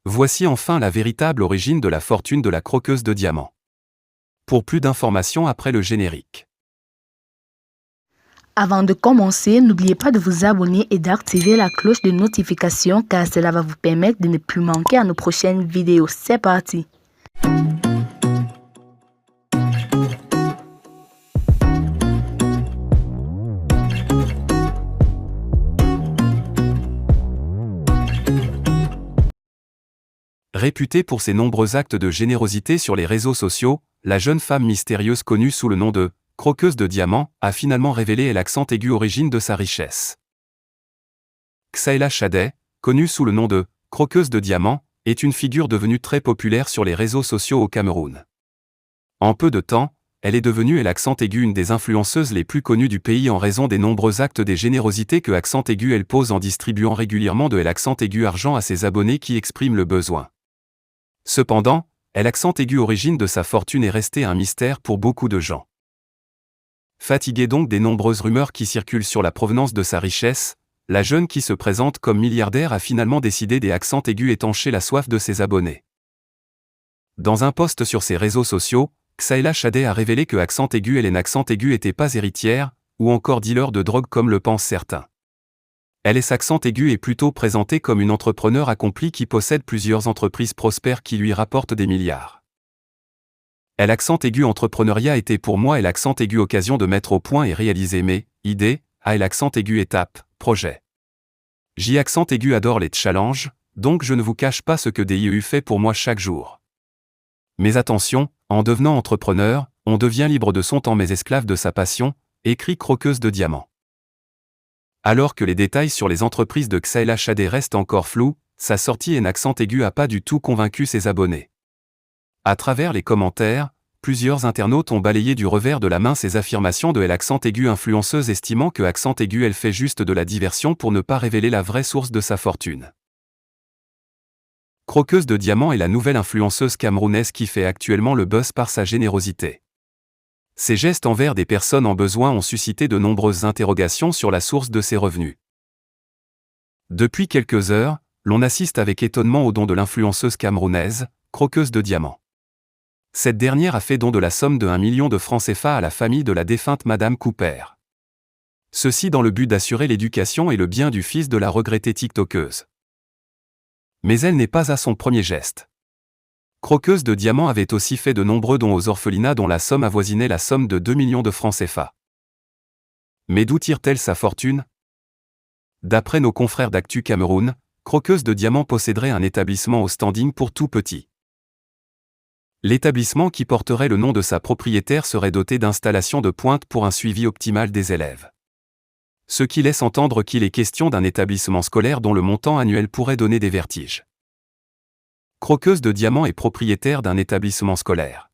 Voici enfin la véritable origine de la fortune de la croqueuse de diamants. Pour plus d'informations après le générique. Avant de commencer, n'oubliez pas de vous abonner et d'activer la cloche de notification car cela va vous permettre de ne plus manquer à nos prochaines vidéos. C'est parti! Réputée pour ses nombreux actes de générosité sur les réseaux sociaux, la jeune femme mystérieuse connue sous le nom de « croqueuse de diamants » a finalement révélé l'accent aigu origine de sa richesse. Ksaila Shadeh, connue sous le nom de « croqueuse de diamants », est une figure devenue très populaire sur les réseaux sociaux au Cameroun. En peu de temps, elle est devenue l'accent aigu une des influenceuses les plus connues du pays en raison des nombreux actes de générosité que accent aigu elle pose en distribuant régulièrement de l'accent aigu argent à ses abonnés qui expriment le besoin. Cependant, l'accent aigu origine de sa fortune est resté un mystère pour beaucoup de gens. Fatiguée donc des nombreuses rumeurs qui circulent sur la provenance de sa richesse, la jeune qui se présente comme milliardaire a finalement décidé des accents aigus étancher la soif de ses abonnés. Dans un post sur ses réseaux sociaux, Ksaila Shadeh a révélé que accent aigu et l'accent aigu n'était pas héritière, ou encore dealer de drogue comme le pensent certains. Accent aigu est plutôt présentée comme une entrepreneur accomplie qui possède plusieurs entreprises prospères qui lui rapportent des milliards. L'accent aigu entrepreneuriat était pour moi l'accent aigu occasion de mettre au point et réaliser mes idées, l'accent aigu étape, projet. Accent aigu adore les challenges, donc je ne vous cache pas ce que DIEU fait pour moi chaque jour. Mais attention, en devenant entrepreneur, on devient libre de son temps mais esclave de sa passion, écrit croqueuse de diamants. Alors que les détails sur les entreprises de Ksaila Shadeh restent encore flous, sa sortie en accent aigu n'a pas du tout convaincu ses abonnés. À travers les commentaires, plusieurs internautes ont balayé du revers de la main ces affirmations de l'accent aigu influenceuse estimant que accent aigu elle fait juste de la diversion pour ne pas révéler la vraie source de sa fortune. Croqueuse de diamants est la nouvelle influenceuse camerounaise qui fait actuellement le buzz par sa générosité. Ses gestes envers des personnes en besoin ont suscité de nombreuses interrogations sur la source de ses revenus. Depuis quelques heures, l'on assiste avec étonnement au don de l'influenceuse camerounaise, croqueuse de diamants. Cette dernière a fait don de la somme de 1 million de francs CFA à la famille de la défunte Madame Cooper. Ceci dans le but d'assurer l'éducation et le bien du fils de la regrettée tiktokeuse. Mais elle n'est pas à son premier geste. Croqueuse de diamants avait aussi fait de nombreux dons aux orphelinats dont la somme avoisinait la somme de 2 millions de francs CFA. Mais d'où tire-t-elle sa fortune? D'après nos confrères d'Actu Cameroun, Croqueuse de diamants posséderait un établissement au standing pour tout petit. L'établissement qui porterait le nom de sa propriétaire serait doté d'installations de pointe pour un suivi optimal des élèves. Ce qui laisse entendre qu'il est question d'un établissement scolaire dont le montant annuel pourrait donner des vertiges. Croqueuse de diamants est propriétaire d'un établissement scolaire.